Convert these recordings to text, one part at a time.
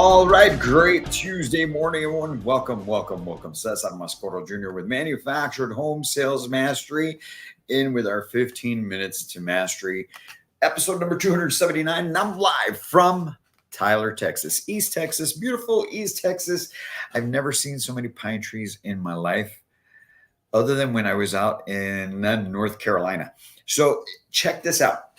All right, great Tuesday morning, everyone. Welcome. Cesar Mascoro Jr. with Manufactured Home Sales Mastery, in with our 15 Minutes to Mastery, episode number 279. And I'm live from Tyler, Texas, East Texas, beautiful East Texas. I've never seen so many pine trees in my life, other than when I was out in North Carolina. So check this out.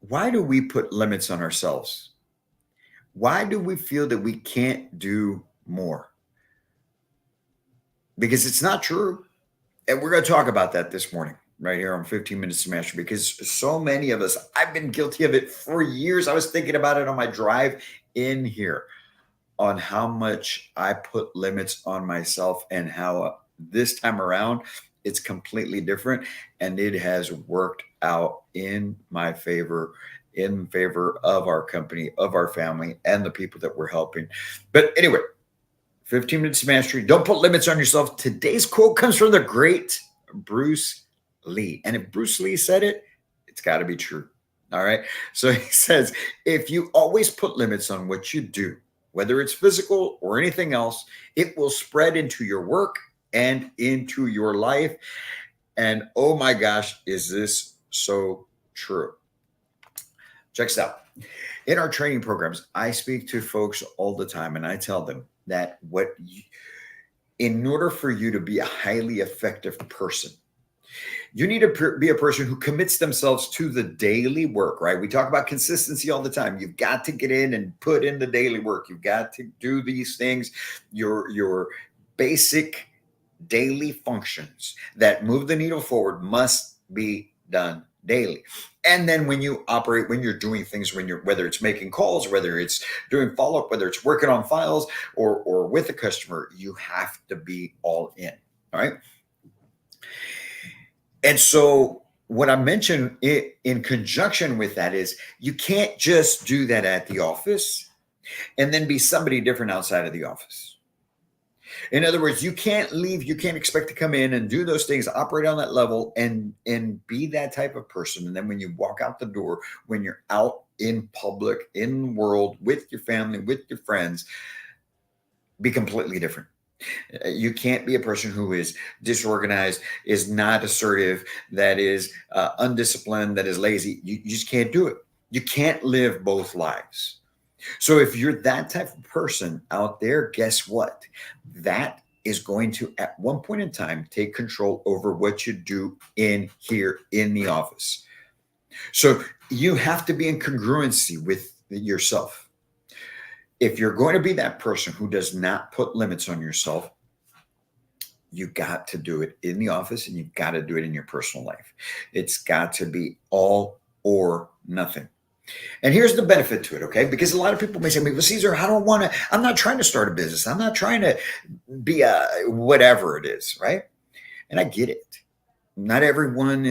Why do we put limits on ourselves? Why do we feel that we can't do more? Because it's not true. And we're going to talk about that this morning, right here on 15 Minutes to Mastery, because so many of us, I've been guilty of it for years. I was thinking about it on my drive in here, on how much I put limits on myself and how this time around, it's completely different, and it has worked out in my favor, in favor of our company, of our family, and the people that we're helping. But anyway, 15 Minutes of Mastery. Don't put limits on yourself. Today's quote comes from the great Bruce Lee. And if Bruce Lee said it, it's got to be true. All right. So he says, if you always put limits on what you do, whether it's physical or anything else, it will spread into your work and into your life. And oh my gosh, is this so true? Check this out. In our training programs, I speak to folks all the time, and I tell them that in order for you to be a highly effective person, you need to be a person who commits themselves to the daily work, right? We talk about consistency all the time. You've got to get in and put in the daily work. You've got to do these things, your basic daily functions that move the needle forward must be done daily. And then when you operate, when you're doing things, whether it's making calls, whether it's doing follow-up, whether it's working on files or with a customer, you have to be all in. All right. And so what I mentioned in conjunction with that is you can't just do that at the office and then be somebody different outside of the office. In other words, you can't expect to come in and do those things, operate on that level and be that type of person. And then when you walk out the door, when you're out in public, in the world, with your family, with your friends, be completely different. You can't be a person who is disorganized, is not assertive, that is undisciplined, that is lazy. You just can't do it. You can't live both lives. So if you're that type of person out there, guess what? That is going to, at one point in time, take control over what you do in here in the office. So you have to be in congruency with yourself. If you're going to be that person who does not put limits on yourself, you got to do it in the office and you've got to do it in your personal life. It's got to be all or nothing. And here's the benefit to it, okay? Because a lot of people may say, well, Cesar, I'm not trying to start a business. I'm not trying to be a whatever it is, right? And I get it. Not everyone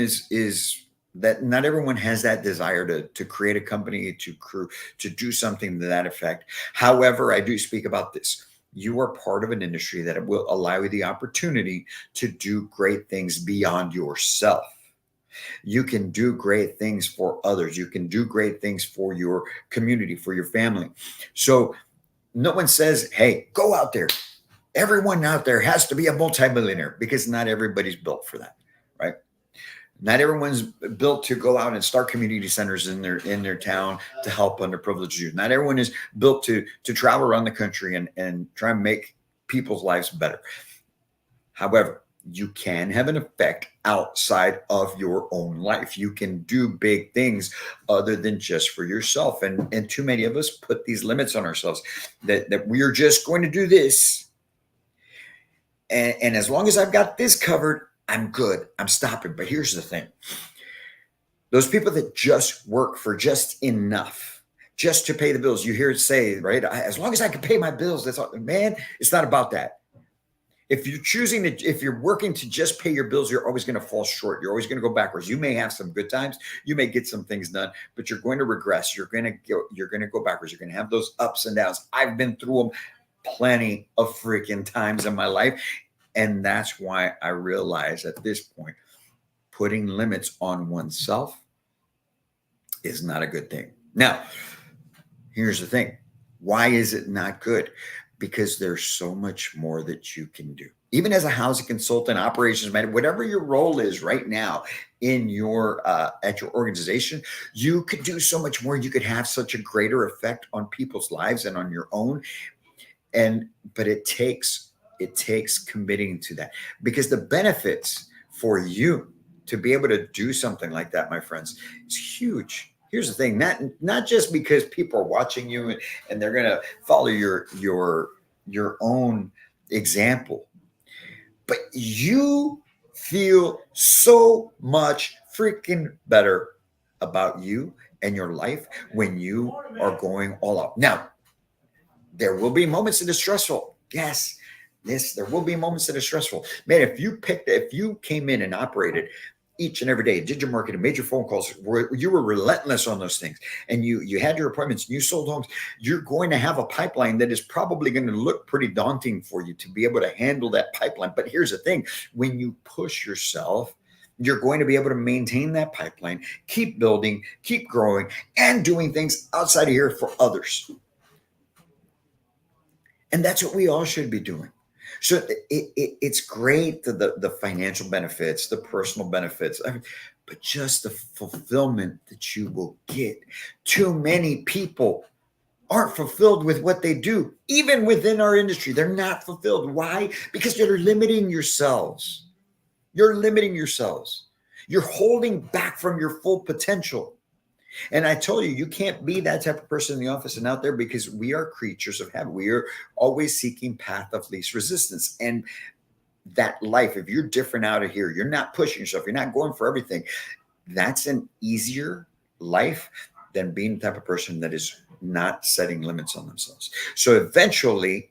not everyone has that desire to create a company, to do something to that effect. However, I do speak about this. You are part of an industry that will allow you the opportunity to do great things beyond yourself. You can do great things for others. You can do great things for your community, for your family. So no one says, hey, go out there. Everyone out there has to be a multimillionaire, because not everybody's built for that, right? Not everyone's built to go out and start community centers in their town to help underprivileged youth. Not everyone is built to travel around the country and try and make people's lives better. However, you can have an effect outside of your own life. You can do big things other than just for yourself. And too many of us put these limits on ourselves that we are just going to do this. And as long as I've got this covered, I'm good. I'm stopping. But here's the thing. Those people that just work for just enough, just to pay the bills, you hear it say, right? As long as I can pay my bills, that's all. Man, it's not about that. If you're working to just pay your bills, you're always going to fall short. You're always going to go backwards. You may have some good times. You may get some things done, but you're going to regress. You're going to go backwards. You're going to have those ups and downs. I've been through them plenty of freaking times in my life. And that's why I realize at this point, putting limits on oneself is not a good thing. Now, here's the thing. Why is it not good? Because there's so much more that you can do. Even as a housing consultant, operations manager, whatever your role is right now in your at your organization, you could do so much more. You could have such a greater effect on people's lives and on your own. And but it takes committing to that, because the benefits for you to be able to do something like that, my friends, is huge. Here's the thing, not just because people are watching you and they're going to follow your own example, but you feel so much freaking better about you and your life when you are going all out. Now, there will be moments that are stressful. Yes, there will be moments that are stressful. Man, if you came in and operated each and every day, did your marketing, made your phone calls, you were relentless on those things, and you had your appointments, and you sold homes, you're going to have a pipeline that is probably going to look pretty daunting for you to be able to handle that pipeline. But here's the thing, when you push yourself, you're going to be able to maintain that pipeline, keep building, keep growing, and doing things outside of here for others. And that's what we all should be doing. So it's great, the financial benefits, the personal benefits, but just the fulfillment that you will get. Too many people aren't fulfilled with what they do. Even within our industry, they're not fulfilled. Why? Because you're limiting yourselves. You're limiting yourselves. You're holding back from your full potential. And I told you, you can't be that type of person in the office and out there, because we are creatures of habit. We are always seeking path of least resistance. And that life, if you're different out of here, you're not pushing yourself, you're not going for everything, that's an easier life than being the type of person that is not setting limits on themselves. So eventually,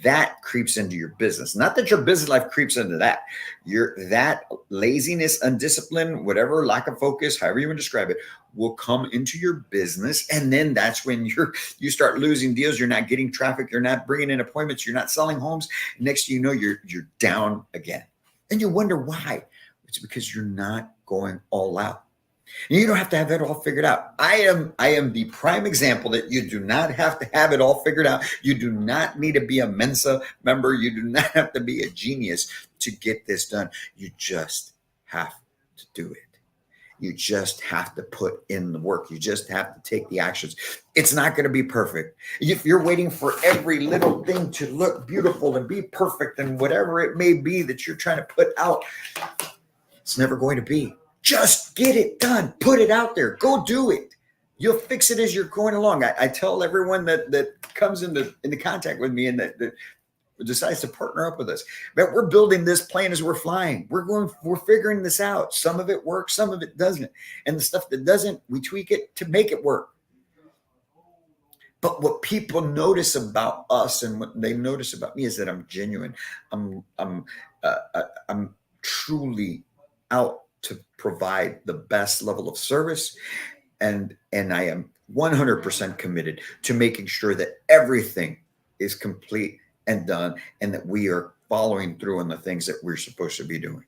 that creeps into your business. Not that your business life creeps into that. That laziness, undiscipline, whatever, lack of focus, however you want to describe it, will come into your business. And then that's when you start losing deals. You're not getting traffic. You're not bringing in appointments. You're not selling homes. Next thing you know, you're down again. And you wonder why. It's because you're not going all out. And you don't have to have it all figured out. I am the prime example that you do not have to have it all figured out. You do not need to be a Mensa member. You do not have to be a genius to get this done. You just have to do it. You just have to put in the work. You just have to take the actions. It's not going to be perfect. If you're waiting for every little thing to look beautiful and be perfect and whatever it may be that you're trying to put out, it's never going to be. Just get it done. Put it out there. Go do it. You'll fix it as you're going along. I tell everyone that comes into contact with me and that decides to partner up with us, that we're building this plane as we're flying. We're figuring this out. Some of it works, some of it doesn't. And the stuff that doesn't, we tweak it to make it work. But what people notice about us and what they notice about me is that I'm genuine. I'm truly out to provide the best level of service, and I am 100% committed to making sure that everything is complete and done, and that we are following through on the things that we're supposed to be doing.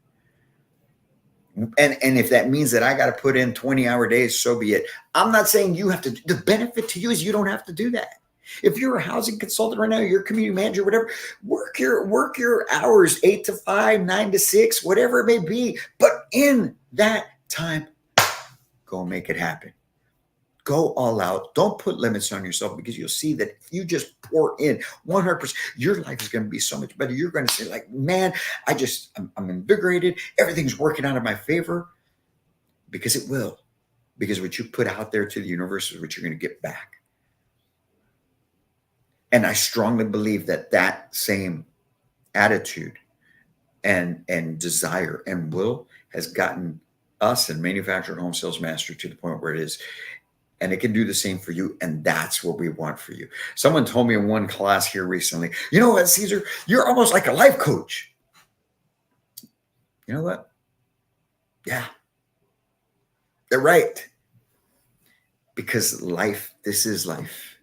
And if that means that I got to put in 20-hour days, so be it. I'm not saying you have to. The benefit to you is you don't have to do that. If you're a housing consultant right now, you're a community manager, whatever, work your hours, 8 to 5, 9 to 6, whatever it may be. But in that time, go make it happen. Go all out. Don't put limits on yourself, because you'll see that if you just pour in 100%, your life is going to be so much better. You're going to say, like, man, I'm invigorated. Everything's working out in my favor, because it will. Because what you put out there to the universe is what you're going to get back. And I strongly believe that same attitude and desire and will has gotten us in Manufactured Home Sales Master to the point where it is. And it can do the same for you. And that's what we want for you. Someone told me in one class here recently, you know what, Caesar, you're almost like a life coach. You know what? Yeah, they're right. Because this is life.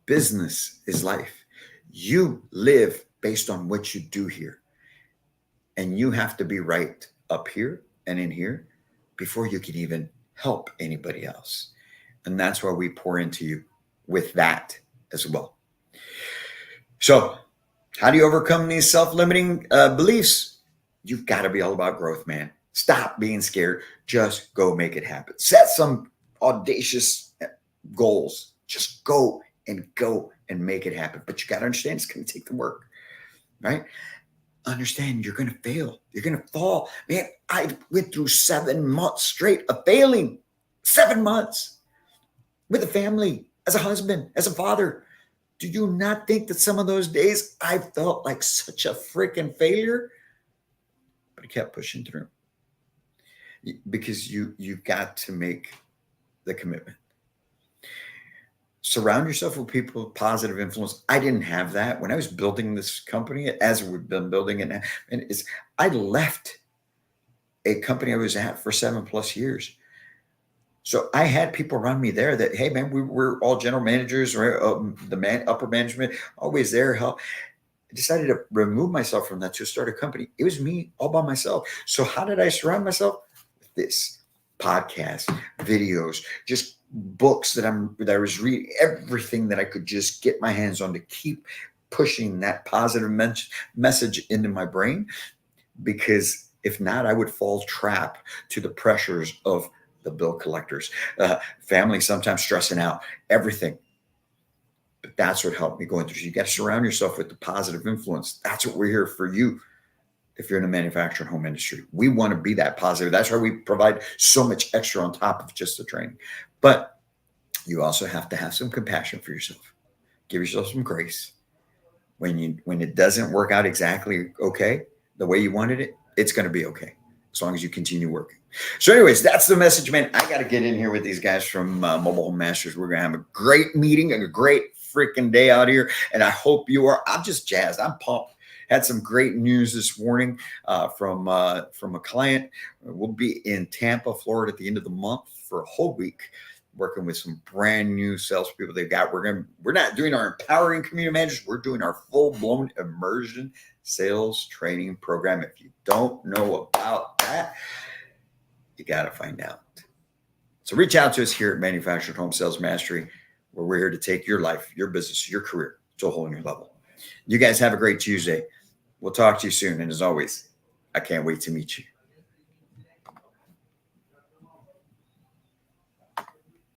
Business is life. You live based on what you do here. And you have to be right up here and in here before you can even help anybody else. And that's why we pour into you with that as well. So how do you overcome these self-limiting beliefs? You've got to be all about growth, man. Stop being scared. Just go make it happen. Set some audacious goals. Just go and make it happen. But you got to understand it's going to take the work, right? Understand you're going to fail. You're going to fall. Man, I went through 7 months straight of failing. 7 months with a family, as a husband, as a father. Do you not think that some of those days I felt like such a freaking failure? But I kept pushing through because you've got to make the commitment. Surround yourself with people with positive influence. I didn't have that when I was building this company, as we've been building it now. And I left a company I was at for 7+ years. So I had people around me there that, hey man, we're all general managers, right? Upper management, always there help. I decided to remove myself from that to start a company. It was me all by myself. So how did I surround myself? With this podcast, videos, just books that I was reading, everything that I could just get my hands on to keep pushing that positive message into my brain. Because if not, I would fall trap to the pressures of the bill collectors, family sometimes stressing out, everything. But that's what helped me going through. So you got to surround yourself with the positive influence. That's what we're here for you. If you're in the manufacturing home industry, we want to be that positive. That's why we provide so much extra on top of just the training. But you also have to have some compassion for yourself. Give yourself some grace. When it doesn't work out exactly okay, the way you wanted it, it's going to be okay as long as you continue working. So anyways, that's the message, man. I got to get in here with these guys from Mobile Home Masters. We're going to have a great meeting, a great freaking day out here. And I hope you are. I'm just jazzed. I'm pumped. Had some great news this morning from a client. We'll be in Tampa, Florida at the end of the month for a whole week, working with some brand new salespeople they've got. We're not doing our empowering community managers. We're doing our full-blown immersion sales training program. If you don't know about that, you got to find out. So reach out to us here at Manufactured Home Sales Mastery, where we're here to take your life, your business, your career to a whole new level. You guys have a great Tuesday. We'll talk to you soon. And as always, I can't wait to meet you.